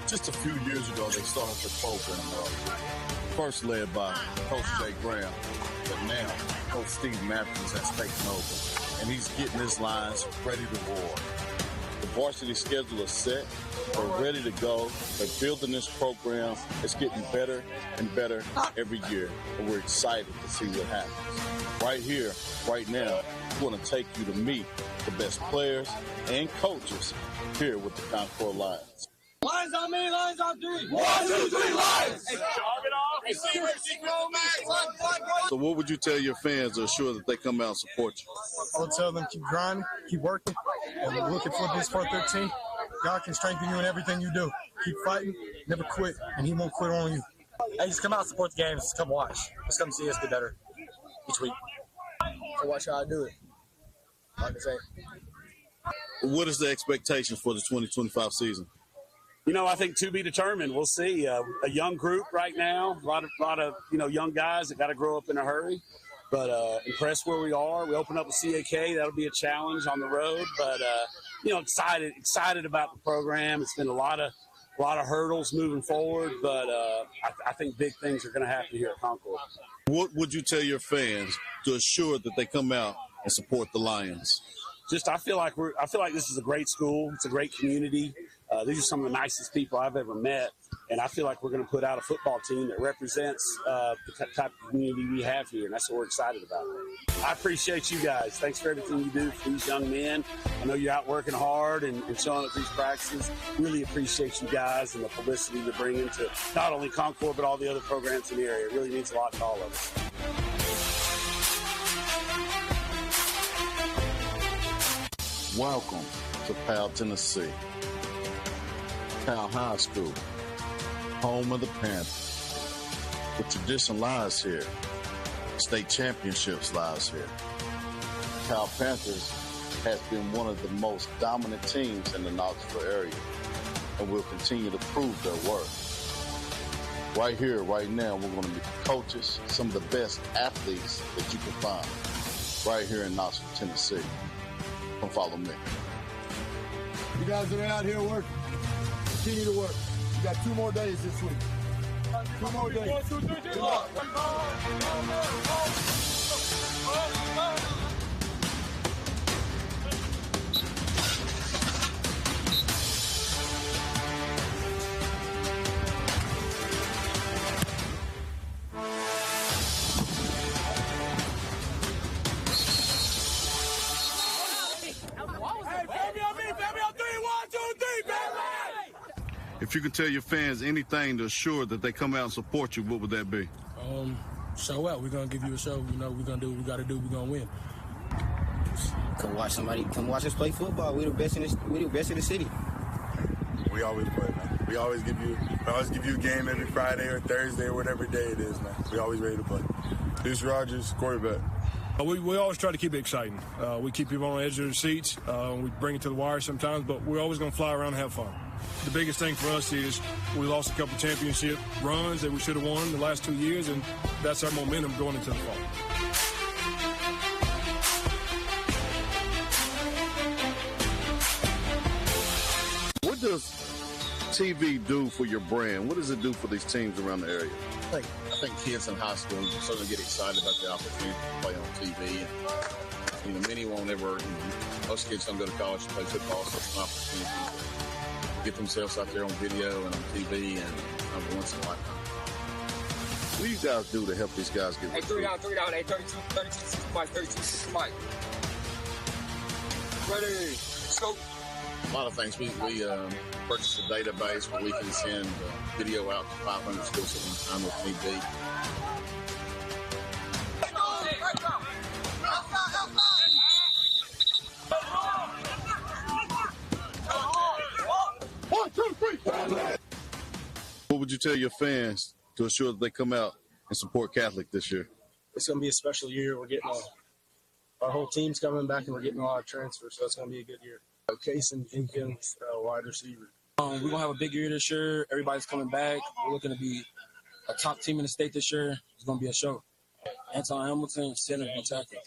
Just a few years ago, they started the program first led by Coach Jay Graham, but now Coach Steve Matthews has taken over, and he's getting his Lions ready to roar. The varsity schedule is set. They're ready to go. They're building this program. It's getting better and better every year, and we're excited to see what happens. Right here, right now, we're going to take you to meet the best players and coaches here with the Concord Lions. Lions on me, Lions on three. 1, 2, 3, Lions! Hey, jog it off. So what would you tell your fans to assure that they come out and support you? I would tell them keep grinding, keep working, and we're looking for this 413. God can strengthen you in everything you do. Keep fighting, never quit, and he won't quit on you. Hey, just come out and support the games. Just come watch. Just come see us get better each week. So watch how I do it. Like I say. What is the expectation for the 2025 season? You know, I think to be determined. We'll see. A young group right now, a lot of young guys that got to grow up in a hurry. But impressed where we are. We open up with CAK. That'll be a challenge on the road. But excited about the program. It's been a lot of hurdles moving forward. But I think big things are going to happen here at Concord. What would you tell your fans to assure that they come out and support the Lions? I feel like this is a great school. It's a great community. These are some of the nicest people I've ever met, and I feel like we're going to put out a football team that represents the type of community we have here, and that's what we're excited about. I appreciate you guys. Thanks for everything you do for these young men. I know you're out working hard and showing up these practices. Really appreciate you guys and the publicity you're bringing to not only Concord, but all the other programs in the area. It really means a lot to all of us. Welcome to Powell, Tennessee. Powell High School, home of the Panthers. The tradition lies here. State championships lies here. Powell Panthers has been one of the most dominant teams in the Knoxville area and will continue to prove their worth. Right here, right now, we're going to meet the coaches, some of the best athletes that you can find right here in Knoxville, Tennessee. Come follow me. You guys are out here working. Continue to work. You got 2 more days this week. 2 more days. 1, 2, 3, good luck. If you could tell your fans anything to assure that they come out and support you, what would that be? Show up. We're going to give you a show. You know, we're going to do what we got to do. We're going to win. Come watch us play football. We're the best in the city. We always play, man. We always give you a game every Friday or Thursday or whatever day it is, man. We always ready to play. Deuce Rogers, quarterback. We always try to keep it exciting. We keep people on the edge of their seats. We bring it to the wire sometimes, but we're always going to fly around and have fun. The biggest thing for us is we lost a couple championship runs that we should have won the last 2 years, and that's our momentum going into the fall. What does TV do for your brand? What does it do for these teams around the area? I think kids in high school certainly get excited about the opportunity to play on TV. And, many won't ever, most kids don't go to college to play football, so it's an opportunity to get themselves out there on video and on TV and once in a lifetime. What do you guys do to help these guys get? Hey, 3 down, hey, 32, 62, 62, Ready. Let's go. A lot of things. We purchased a database where we can send video out to 500 schools at one time if need be. What would you tell your fans to ensure that they come out and support Catholic this year? It's going to be a special year. We're getting our whole team's coming back, and we're getting a lot of transfers, so it's going to be a good year. Case and Jenkins, wide receiver. We're going to have a big year this year. Everybody's coming back. We're looking to be a top team in the state this year. It's going to be a show. Anton Hamilton, center and tackle.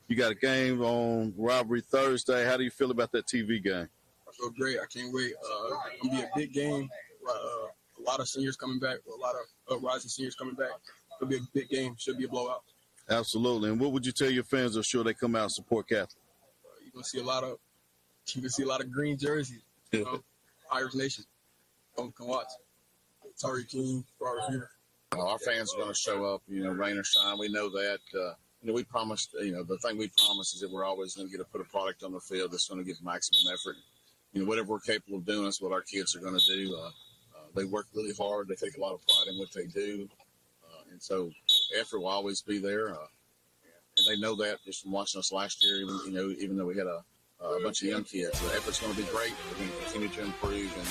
You got a game on Rivalry Thursday. How do you feel about that TV game? I feel great. I can't wait. It's going to be a big game. A lot of seniors coming back. A lot of rising seniors coming back. It'll be a big game. Should be a blowout. Absolutely. And what would you tell your fans to ensure they come out and support Catholic? You're going to see a lot of green jerseys. Irish Nation. Come watch. Tari King, Robert here. Our fans are going to show up, rain or shine. We know that. We promised, the thing we promised is that we're always going to put a product on the field that's going to give maximum effort. Whatever we're capable of doing is what our kids are going to do. They work really hard. They take a lot of pride in what they do. And so effort will always be there. And they know that just from watching us last year, even though we had a bunch of young kids. The effort's going to be great. We're going to continue to improve, and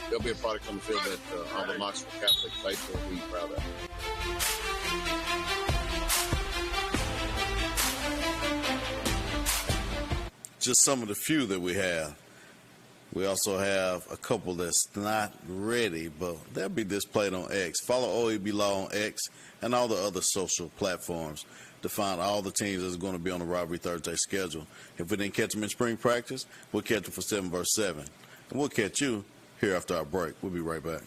there'll be a product on the field that all the Knoxville Catholic faithful will be proud of. Just some of the few that we have. We also have a couple that's not ready, but they'll be displayed on X. Follow OEB Law on X and all the other social platforms to find all the teams that's going to be on the Rivalry Thursday schedule. If we didn't catch them in spring practice, we'll catch them for 7 vs. 7. And we'll catch you here after our break. We'll be right back.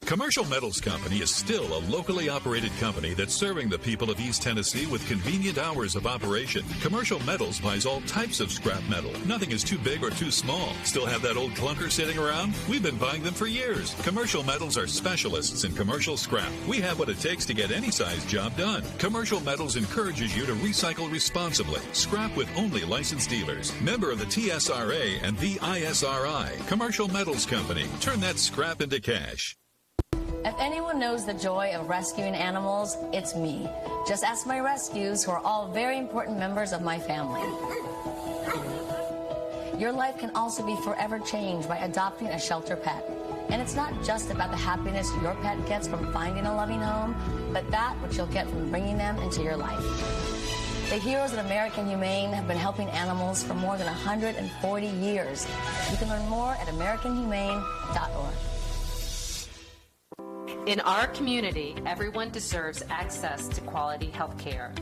Commercial Metals Company is still a locally operated company that's serving the people of East Tennessee with convenient hours of operation. Commercial Metals buys all types of scrap metal. Nothing is too big or too small. Still have that old clunker sitting around? We've been buying them for years. Commercial Metals are specialists in commercial scrap. We have what it takes to get any size job done. Commercial Metals encourages you to recycle responsibly. Scrap with only licensed dealers. Member of the TSRA and the ISRI. Commercial Metals Company. Turn that scrap into cash. If anyone knows the joy of rescuing animals, it's me. Just ask my rescues, who are all very important members of my family. Your life can also be forever changed by adopting a shelter pet. And it's not just about the happiness your pet gets from finding a loving home, but that which you'll get from bringing them into your life. The heroes at American Humane have been helping animals for more than 140 years. You can learn more at AmericanHumane.org. In our community, everyone deserves access to quality health care.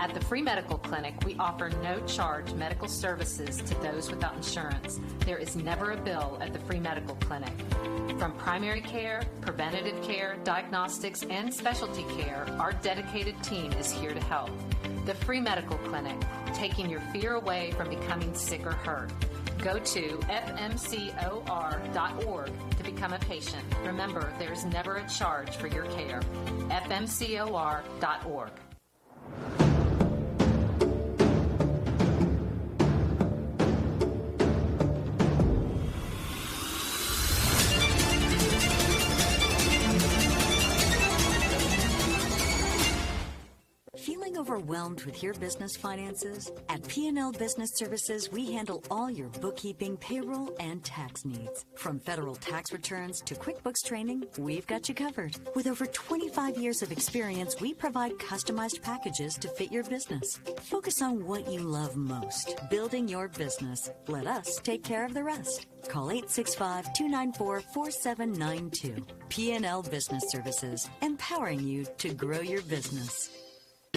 At the Free Medical Clinic, we offer no-charge medical services to those without insurance. There is never a bill at the Free Medical Clinic. From primary care, preventative care, diagnostics, and specialty care, our dedicated team is here to help. The Free Medical Clinic, taking your fear away from becoming sick or hurt. Go to fmcor.org to become a patient. Remember, there's never a charge for your care. fmcor.org. Feeling overwhelmed with your business finances? At P&L Business Services, we handle all your bookkeeping, payroll, and tax needs. From federal tax returns to QuickBooks training, we've got you covered. With over 25 years of experience, we provide customized packages to fit your business. Focus on what you love most, building your business. Let us take care of the rest. Call 865-294-4792. P&L Business Services, empowering you to grow your business.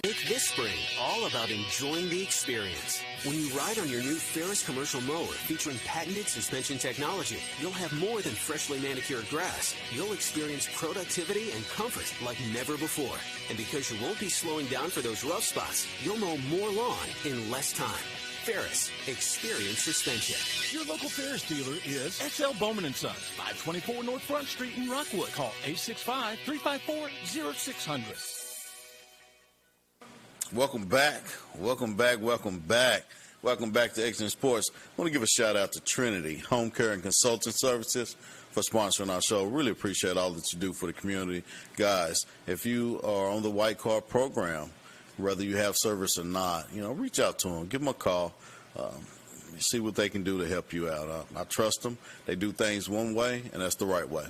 Make this spring all about enjoying the experience. When you ride on your new Ferris commercial mower featuring patented suspension technology, you'll have more than freshly manicured grass. You'll experience productivity and comfort like never before. And because you won't be slowing down for those rough spots, you'll mow more lawn in less time. Ferris, experience suspension. Your local Ferris dealer is XL Bowman & Sons, 524 North Front Street in Rockwood. Call 865-354-0600. Welcome back. Welcome back to Exigent Sports. I want to give a shout out to Trinity Home Care and Consulting Services for sponsoring our show. Really appreciate all that you do for the community. Guys, if you are on the White Card program, whether you have service or not, reach out to them. Give them a call. See what they can do to help you out. I trust them. They do things one way, and that's the right way.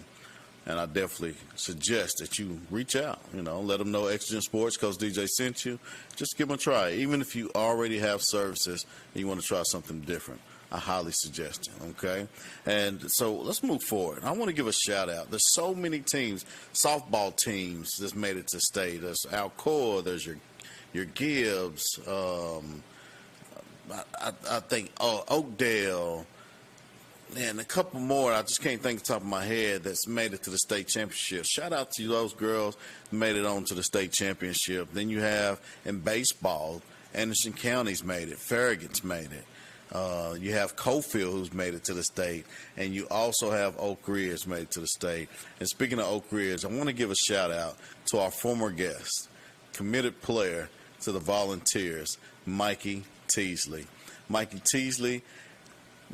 And I definitely suggest that you reach out, let them know Exigent Sports, Coach DJ sent you. Just give them a try. Even if you already have services and you want to try something different, I highly suggest it, okay? And so let's move forward. I want to give a shout-out. There's so many teams, softball teams that's made it to state. There's Alcoa, there's your Gibbs, I think Oakdale, and a couple more. I just can't think off the top of my head that's made it to the state championship. Shout out to those girls who made it on to the state championship. Then you have in baseball, Anderson County's made it. Farragut's made it. You have Cofield who's made it to the state. And you also have Oak Ridge made it to the state. And speaking of Oak Ridge, I want to give a shout out to our former guest, committed player to the Volunteers, Mikey Teasley. Mikey Teasley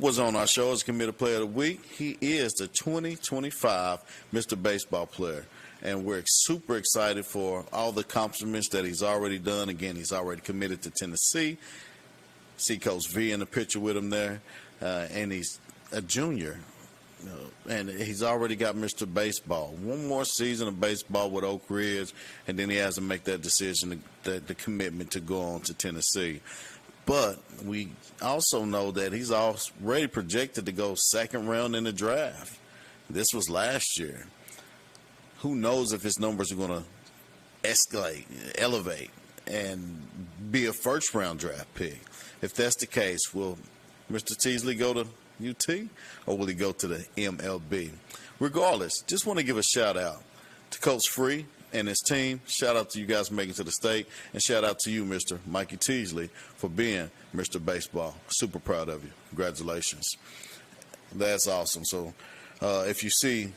was on our show as Committed Player of the Week. He is the 2025 Mr. Baseball Player, and we're super excited for all the accomplishments that he's already done. Again, he's already committed to Tennessee. See Coach V in the picture with him there, and he's a junior, and he's already got Mr. Baseball. One more season of baseball with Oak Ridge, and then he has to make that decision, the commitment to go on to Tennessee. But we also know that he's already projected to go second round in the draft. This was last year. Who knows if his numbers are going to elevate, and be a first-round draft pick. If that's the case, will Mr. Teasley go to UT, or will he go to the MLB? Regardless, just want to give a shout-out to Coach Free and his team. Shout out to you guys making it to the state, and shout out to you, Mr. Mikey Teasley, for being Mr. Baseball. Super proud of you. Congratulations. That's awesome. So if you see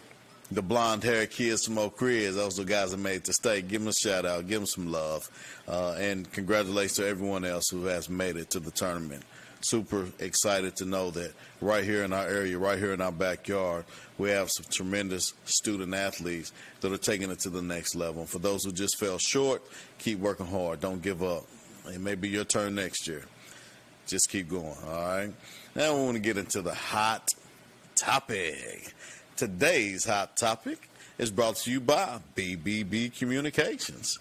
the blonde-haired kids from Oak Ridge, those are the guys that made it to state, give them a shout out, give them some love, and congratulations to everyone else who has made it to the tournament. Super excited to know that right here in our area, right here in our backyard, we have some tremendous student athletes that are taking it to the next level. For those who just fell short, keep working hard. Don't give up. It may be your turn next year. Just keep going, all right? Now we want to get into the hot topic. Today's hot topic is brought to you by BBB Communications.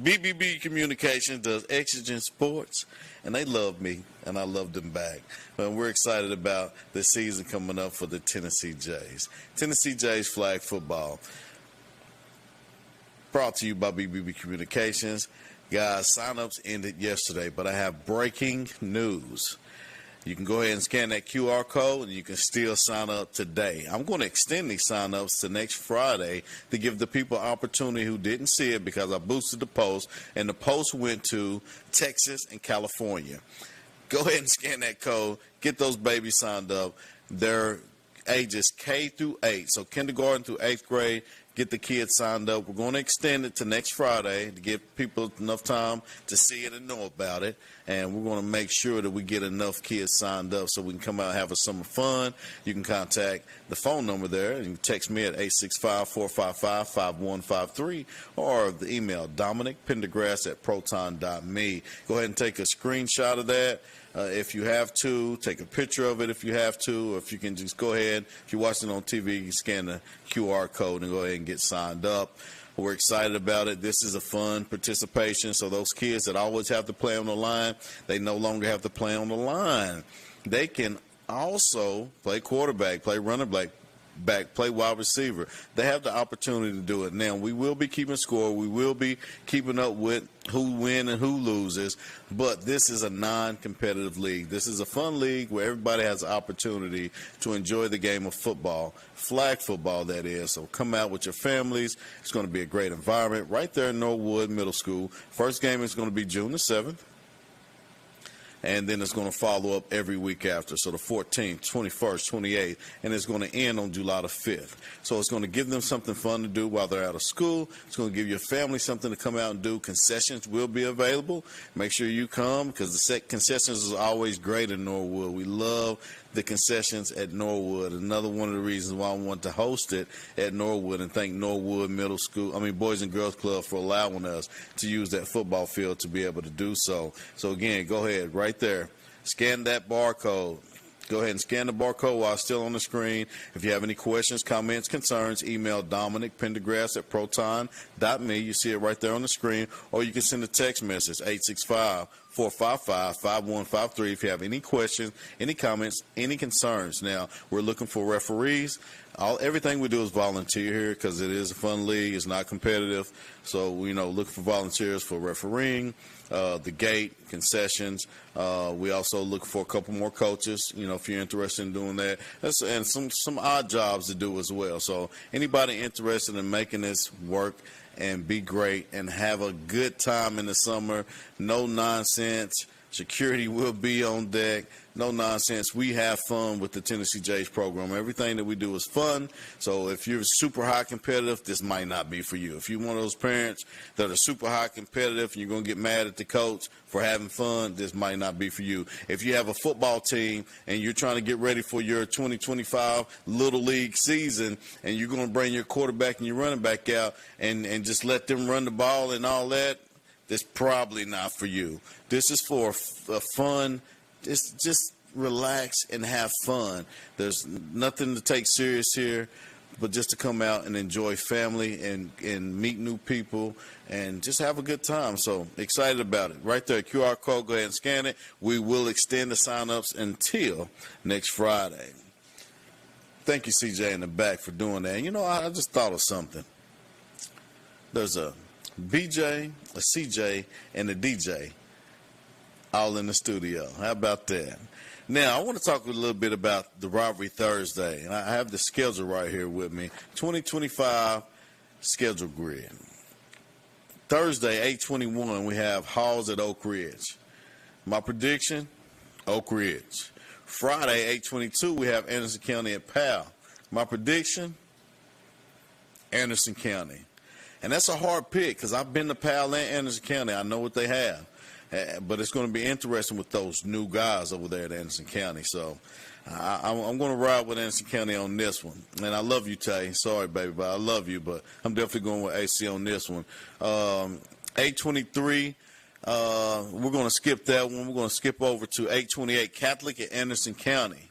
BBB Communications does Exigent Sports, and they love me, and I love them back. And we're excited about the season coming up for the Tennessee Jays. Tennessee Jays flag football. Brought to you by BBB Communications. Guys, sign-ups ended yesterday, but I have breaking news. You can go ahead and scan that QR code, and you can still sign up today. I'm going to extend these sign-ups to next Friday to give the people an opportunity who didn't see it, because I boosted the post, and the post went to Texas and California. Go ahead and scan that code. Get those babies signed up. They're ages K through 8, so kindergarten through 8th grade. Get the kids signed up. We're going to extend it to next Friday to give people enough time to see it and know about it. And we're going to make sure that we get enough kids signed up so we can come out and have a summer fun. You can contact the phone number there. You can text me at 865-455-5153 or the email DominicPendergrass@proton.me. Go ahead and take a screenshot of that. If you have to, take a picture of it if you have to, or if you can just go ahead, if you're watching on TV, you scan the QR code and go ahead and get signed up. We're excited about it. This is a fun participation, so those kids that always have to play on the line, they no longer have to play on the line. They can also play quarterback, play running back, play wide receiver. They have the opportunity to do it. Now, we will be keeping score. We will be keeping up with who wins and who loses, but this is a non-competitive league. This is a fun league where everybody has an opportunity to enjoy the game of football, flag football, that is. So come out with your families. It's going to be a great environment right there in Norwood Middle School. First game is going to be June the 7th. and then it's going to follow up every week after. So the 14th, 21st, 28th, and it's going to end on July the 5th. So it's going to give them something fun to do while they're out of school. It's going to give your family something to come out and do. Concessions will be available. Make sure you come, because the concessions is always great in Norwood. We love the concessions at Norwood. Another one of the reasons why I want to host it at Norwood, and thank Norwood Boys and Girls Club for allowing us to use that football field to be able to do so. So again, go ahead right there, scan that barcode. Go ahead and scan the barcode while it's still on the screen. If you have any questions, comments, concerns, email Dominic Pendergrass at proton.me. You see it right there on the screen. Or you can send a text message, 865-455-5153, if you have any questions, any comments, any concerns. Now, we're looking for referees. Everything we do is volunteer here, because it is a fun league. It's not competitive. So, look for volunteers for refereeing, the gate, concessions. We also look for a couple more coaches, if you're interested in doing that. And some odd jobs to do as well. So anybody interested in making this work and be great and have a good time in the summer, no nonsense. Security will be on deck. No nonsense. We have fun with the Tennessee Jays program. Everything that we do is fun. So if you're super high competitive, this might not be for you. If you're one of those parents that are super high competitive and you're going to get mad at the coach for having fun, this might not be for you. If you have a football team and you're trying to get ready for your 2025 Little League season, and you're going to bring your quarterback and your running back out and just let them run the ball and all that, that's probably not for you. This is for a fun, just relax and have fun. There's nothing to take serious here, but just to come out and enjoy family and meet new people and just have a good time. So excited about it. Right there, QR code, go ahead and scan it. We will extend the sign-ups until next Friday. Thank you, CJ, in the back, for doing that. I just thought of something. There's a BJ, a CJ, and a DJ all in the studio. How about that? Now, I want to talk a little bit about the Rivalry Thursday. And I have the schedule right here with me. 2025 schedule grid. Thursday, 8/21, we have Halls at Oak Ridge. My prediction, Oak Ridge. Friday, 8/22, we have Anderson County at Powell. My prediction, Anderson County. And that's a hard pick, because I've been to Powell and Anderson County. I know what they have. But it's going to be interesting with those new guys over there at Anderson County. So I'm going to ride with Anderson County on this one. And I love you, Tay. Sorry, baby, but I love you. But I'm definitely going with AC on this one. 8/23, we're going to skip that one. We're going to skip over to 8/28, Catholic at Anderson County.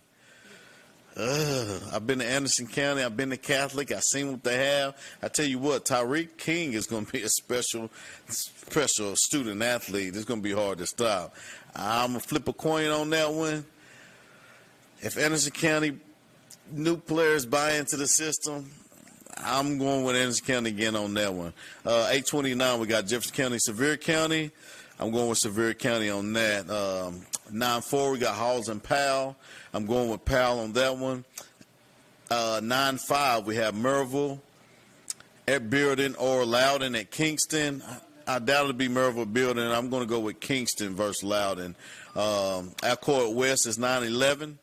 I've been to Anderson County. I've been to Catholic. I've seen what they have. I tell you what, Tyreek King is going to be a special student athlete. It's going to be hard to stop. I'm going to flip a coin on that one. If Anderson County new players buy into the system, I'm going with Anderson County again on that one. 8/29, we got Jefferson County, Sevier County. I'm going with Sevier County on that. 9/4, we got Halls and Powell. I'm going with Powell on that one. 9/5, we have Merville at Bearden or Loudon at Kingston. I doubt it'll be Merville Bearden. I'm going to go with Kingston versus Loudon. Alcoa West is 9/11,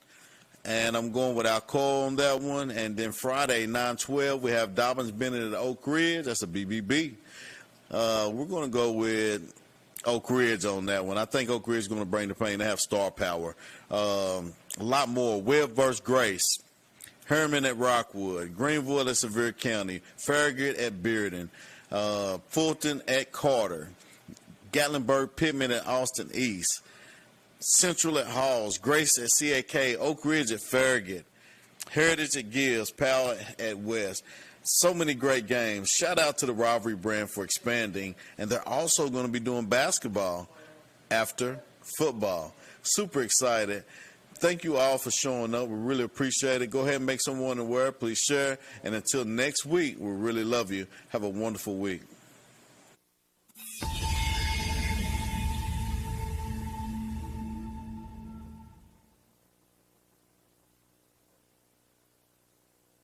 and I'm going with Alcoa on that one. And then Friday, 9/12, we have Dobbins Bennett at Oak Ridge. That's a BBB. We're going to go with Oak Ridge on that one. I think Oak Ridge is going to bring the pain. They have star power. A lot more. Webb versus Grace. Herman at Rockwood. Greenwood at Sevier County. Farragut at Bearden. Fulton at Carter. Gatlinburg Pittman at Austin East. Central at Halls. Grace at CAK. Oak Ridge at Farragut. Heritage at Gibbs. Powell at West. So many great games. Shout out to the Rivalry brand for expanding. And they're also going to be doing basketball after football. Super excited. Thank you all for showing up. We really appreciate it. Go ahead and make someone aware. Please share. And until next week, we really love you. Have a wonderful week.